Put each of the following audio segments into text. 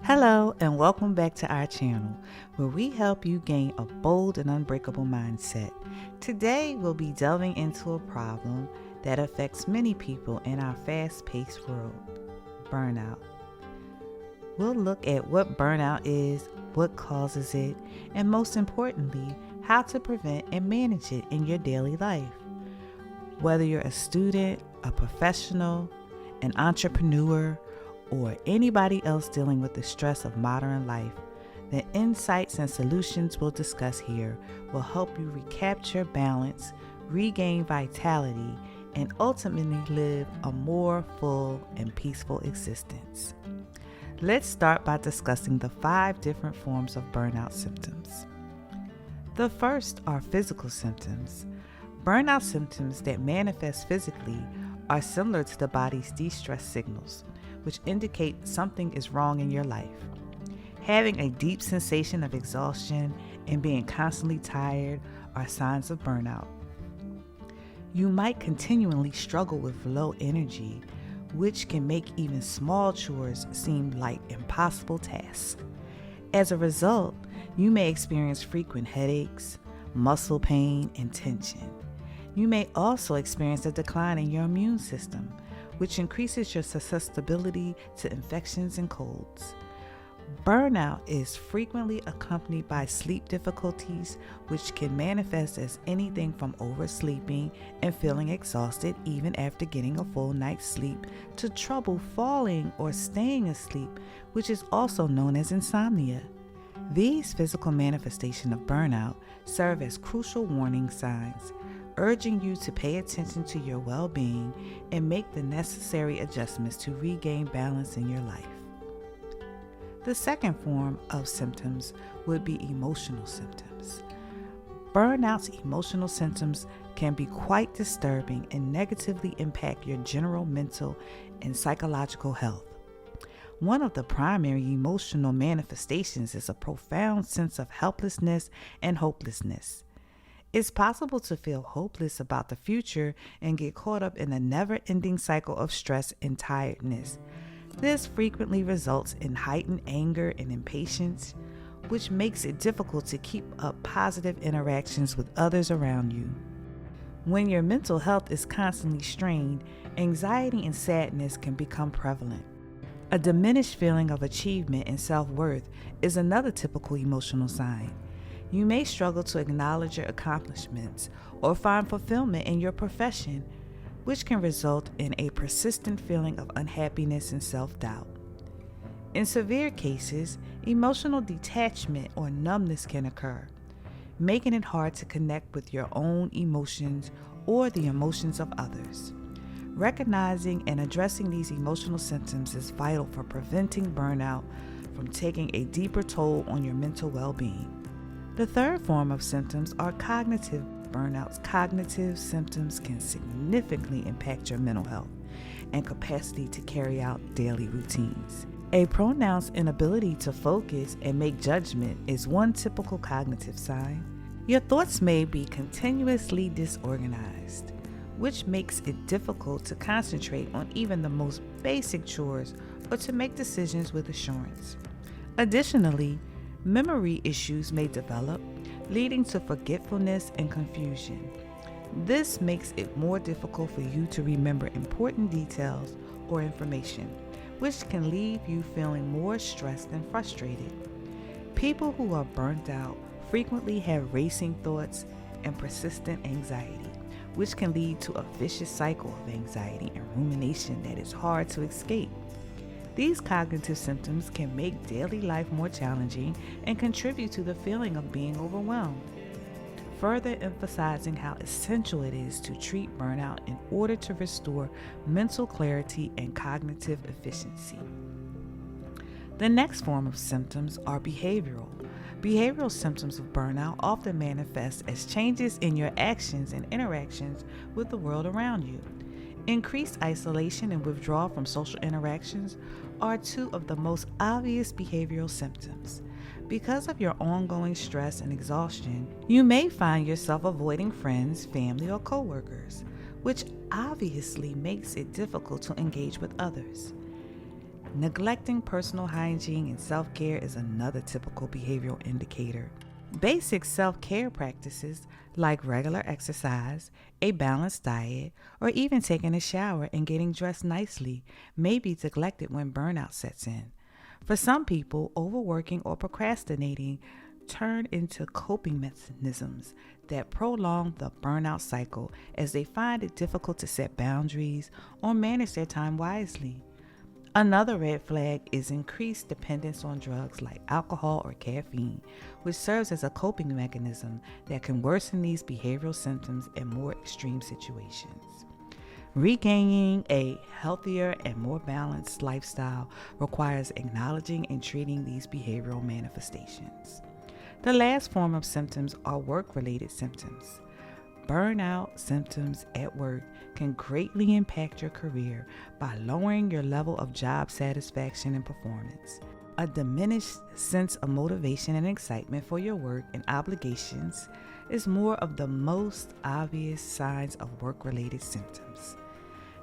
Hello, and welcome back to our channel, where we help you gain a bold and unbreakable mindset. Today, we'll be delving into a problem that affects many people in our fast-paced world: burnout. We'll look at what burnout is, what causes it, and most importantly, how to prevent and manage it in your daily life. Whether you're a student, a professional, an entrepreneur, or anybody else dealing with the stress of modern life, the insights and solutions we'll discuss here will help you recapture balance, regain vitality, and ultimately live a more full and peaceful existence. Let's start by discussing the 5 different forms of burnout symptoms. The first are physical symptoms. Burnout symptoms that manifest physically are similar to the body's de-stress signals, which indicate something is wrong in your life. Having a deep sensation of exhaustion and being constantly tired are signs of burnout. You might continually struggle with low energy, which can make even small chores seem like impossible tasks. As a result, you may experience frequent headaches, muscle pain, and tension. You may also experience a decline in your immune system, which increases your susceptibility to infections and colds. Burnout is frequently accompanied by sleep difficulties, which can manifest as anything from oversleeping and feeling exhausted even after getting a full night's sleep, to trouble falling or staying asleep, which is also known as insomnia. These physical manifestations of burnout serve as crucial warning signs, urging you to pay attention to your well-being and make the necessary adjustments to regain balance in your life. The second form of symptoms would be emotional symptoms. Burnout's emotional symptoms can be quite disturbing and negatively impact your general mental and psychological health. One of the primary emotional manifestations is a profound sense of helplessness and hopelessness. It's possible to feel hopeless about the future and get caught up in a never-ending cycle of stress and tiredness. This frequently results in heightened anger and impatience, which makes it difficult to keep up positive interactions with others around you. When your mental health is constantly strained, anxiety and sadness can become prevalent. A diminished feeling of achievement and self-worth is another typical emotional sign. You may struggle to acknowledge your accomplishments or find fulfillment in your profession, which can result in a persistent feeling of unhappiness and self-doubt. In severe cases, emotional detachment or numbness can occur, making it hard to connect with your own emotions or the emotions of others. Recognizing and addressing these emotional symptoms is vital for preventing burnout from taking a deeper toll on your mental well-being. The third form of symptoms are cognitive burnouts. Cognitive symptoms can significantly impact your mental health and capacity to carry out daily routines. A pronounced inability to focus and make judgment is one typical cognitive sign. Your thoughts may be continuously disorganized, which makes it difficult to concentrate on even the most basic chores or to make decisions with assurance. Additionally, memory issues may develop, leading to forgetfulness and confusion. This makes it more difficult for you to remember important details or information, which can leave you feeling more stressed and frustrated. People who are burnt out frequently have racing thoughts and persistent anxiety, which can lead to a vicious cycle of anxiety and rumination that is hard to escape. These cognitive symptoms can make daily life more challenging and contribute to the feeling of being overwhelmed, further emphasizing how essential it is to treat burnout in order to restore mental clarity and cognitive efficiency. The next form of symptoms are behavioral. Behavioral symptoms of burnout often manifest as changes in your actions and interactions with the world around you. Increased isolation and withdrawal from social interactions are 2 of the most obvious behavioral symptoms. Because of your ongoing stress and exhaustion, you may find yourself avoiding friends, family, or coworkers, which obviously makes it difficult to engage with others. Neglecting personal hygiene and self-care is another typical behavioral indicator. Basic self-care practices like regular exercise, a balanced diet, or even taking a shower and getting dressed nicely may be neglected when burnout sets in. For some people, overworking or procrastinating turn into coping mechanisms that prolong the burnout cycle as they find it difficult to set boundaries or manage their time wisely. Another red flag is increased dependence on drugs like alcohol or caffeine, which serves as a coping mechanism that can worsen these behavioral symptoms in more extreme situations. Regaining a healthier and more balanced lifestyle requires acknowledging and treating these behavioral manifestations. The last form of symptoms are work-related symptoms. Burnout symptoms at work can greatly impact your career by lowering your level of job satisfaction and performance. A diminished sense of motivation and excitement for your work and obligations is more of the most obvious signs of work-related symptoms.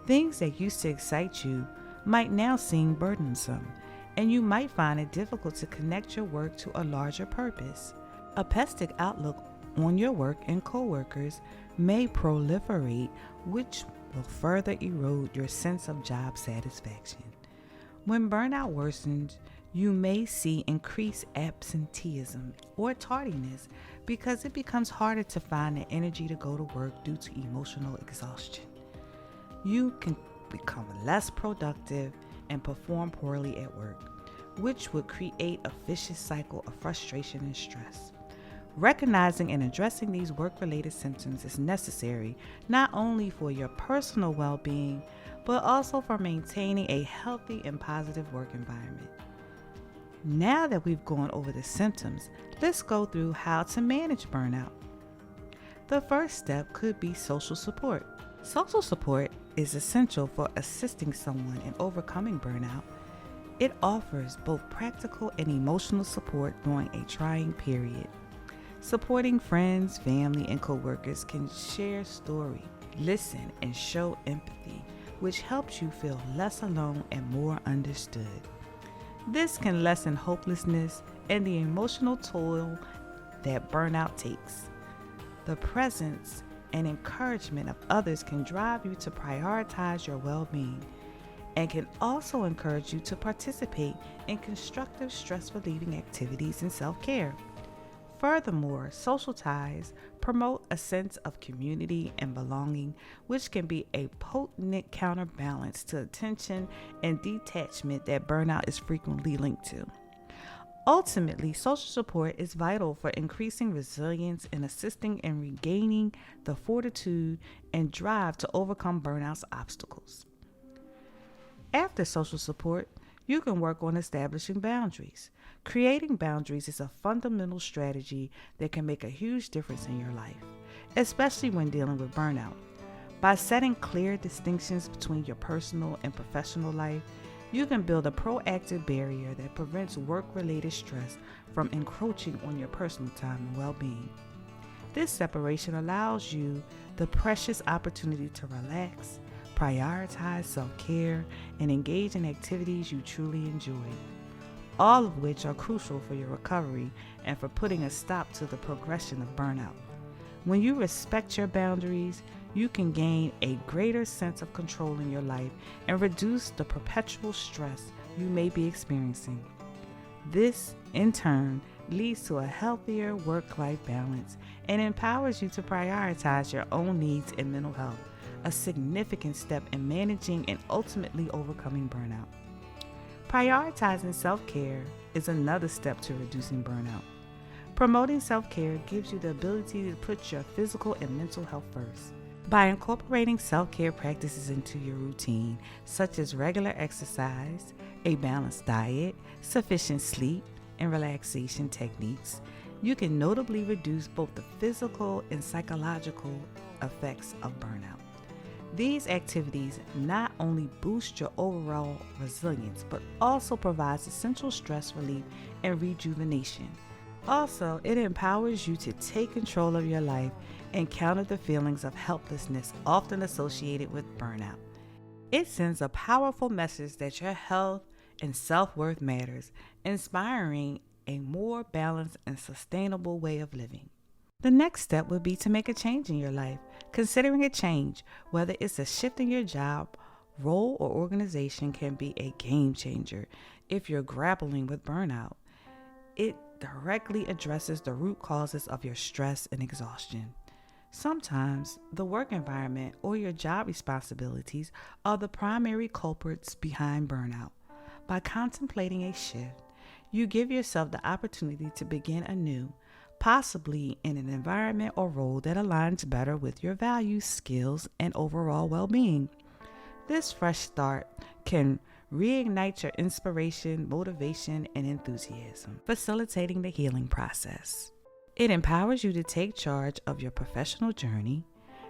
Things that used to excite you might now seem burdensome, and you might find it difficult to connect your work to a larger purpose. A pessimistic outlook on your work and coworkers may proliferate, which will further erode your sense of job satisfaction. When burnout worsens, you may see increased absenteeism or tardiness because it becomes harder to find the energy to go to work due to emotional exhaustion. You can become less productive and perform poorly at work, which would create a vicious cycle of frustration and stress. Recognizing and addressing these work-related symptoms is necessary not only for your personal well-being, but also for maintaining a healthy and positive work environment. Now that we've gone over the symptoms, let's go through how to manage burnout. The first step could be social support. Social support is essential for assisting someone in overcoming burnout. It offers both practical and emotional support during a trying period. Supporting friends, family, and coworkers can share stories, listen, and show empathy, which helps you feel less alone and more understood. This can lessen hopelessness and the emotional toll that burnout takes. The presence and encouragement of others can drive you to prioritize your well-being and can also encourage you to participate in constructive stress-relieving activities and self-care. Furthermore, social ties promote a sense of community and belonging, which can be a potent counterbalance to tension and detachment that burnout is frequently linked to. Ultimately, social support is vital for increasing resilience and assisting in regaining the fortitude and drive to overcome burnout's obstacles. After social support, you can work on establishing boundaries. Creating boundaries is a fundamental strategy that can make a huge difference in your life, especially when dealing with burnout. By setting clear distinctions between your personal and professional life, you can build a proactive barrier that prevents work-related stress from encroaching on your personal time and well-being. This separation allows you the precious opportunity to relax, prioritize self-care, and engage in activities you truly enjoy, all of which are crucial for your recovery and for putting a stop to the progression of burnout. When you respect your boundaries, you can gain a greater sense of control in your life and reduce the perpetual stress you may be experiencing. This, in turn, leads to a healthier work-life balance and empowers you to prioritize your own needs and mental health, a significant step in managing and ultimately overcoming burnout. Prioritizing self-care is another step to reducing burnout. Promoting self-care gives you the ability to put your physical and mental health first. By incorporating self-care practices into your routine, such as regular exercise, a balanced diet, sufficient sleep, and relaxation techniques, you can notably reduce both the physical and psychological effects of burnout. These activities not only boost your overall resilience, but also provides essential stress relief and rejuvenation. Also, it empowers you to take control of your life and counter the feelings of helplessness often associated with burnout. It sends a powerful message that your health and self-worth matters, inspiring a more balanced and sustainable way of living. The next step would be to make a change in your life. Considering a change, whether it's a shift in your job, role, or organization, can be a game changer if you're grappling with burnout. It directly addresses the root causes of your stress and exhaustion. Sometimes the work environment or your job responsibilities are the primary culprits behind burnout. By contemplating a shift, you give yourself the opportunity to begin anew, possibly in an environment or role that aligns better with your values, skills, and overall well-being. This fresh start can reignite your inspiration, motivation, and enthusiasm, facilitating the healing process. It empowers you to take charge of your professional journey,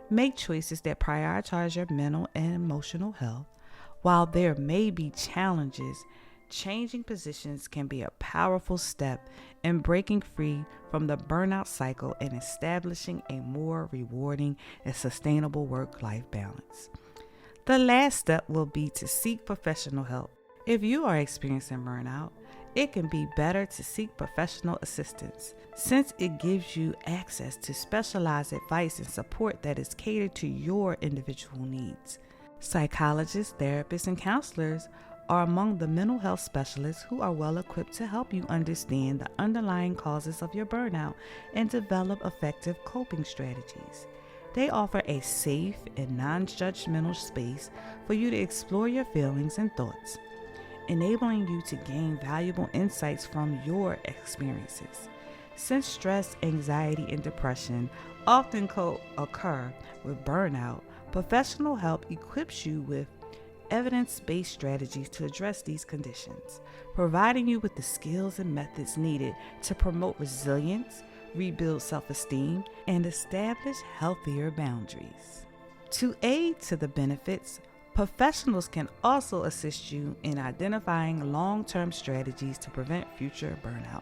make choices that prioritize your mental and emotional health. While there may be challenges, changing positions can be a powerful step in breaking free from the burnout cycle and establishing a more rewarding and sustainable work-life balance. The last step will be to seek professional help. If you are experiencing burnout, it can be better to seek professional assistance since it gives you access to specialized advice and support that is catered to your individual needs. Psychologists, therapists, and counselors are among the mental health specialists who are well equipped to help you understand the underlying causes of your burnout and develop effective coping strategies. They offer a safe and non-judgmental space for you to explore your feelings and thoughts, enabling you to gain valuable insights from your experiences. Since stress, anxiety, and depression often co-occur with burnout, professional help equips you with evidence-based strategies to address these conditions, providing you with the skills and methods needed to promote resilience, rebuild self-esteem, and establish healthier boundaries. To aid to the benefits, professionals can also assist you in identifying long-term strategies to prevent future burnout,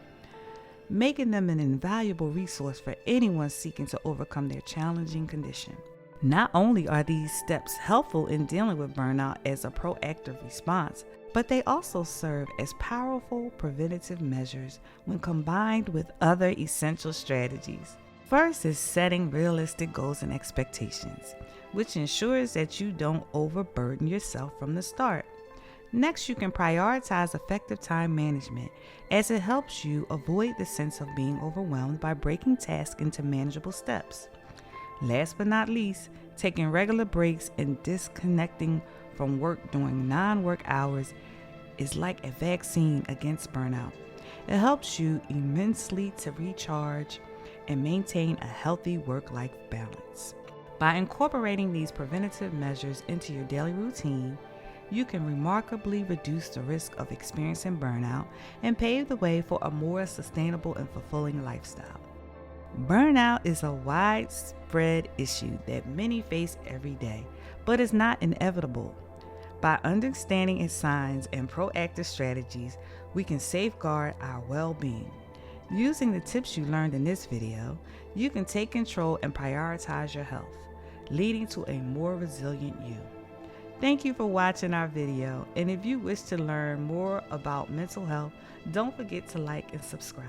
making them an invaluable resource for anyone seeking to overcome their challenging condition. Not only are these steps helpful in dealing with burnout as a proactive response, but they also serve as powerful preventative measures when combined with other essential strategies. First is setting realistic goals and expectations, which ensures that you don't overburden yourself from the start. Next, you can prioritize effective time management as it helps you avoid the sense of being overwhelmed by breaking tasks into manageable steps. Last but not least, taking regular breaks and disconnecting from work during non-work hours is like a vaccine against burnout. It helps you immensely to recharge and maintain a healthy work-life balance. By incorporating these preventative measures into your daily routine, you can remarkably reduce the risk of experiencing burnout and pave the way for a more sustainable and fulfilling lifestyle. Burnout is a widespread issue that many face every day, but is not inevitable. By understanding its signs and proactive strategies, we can safeguard our well-being. Using the tips you learned in this video, you can take control and prioritize your health, leading to a more resilient you. Thank you for watching our video, and if you wish to learn more about mental health, don't forget to like and subscribe.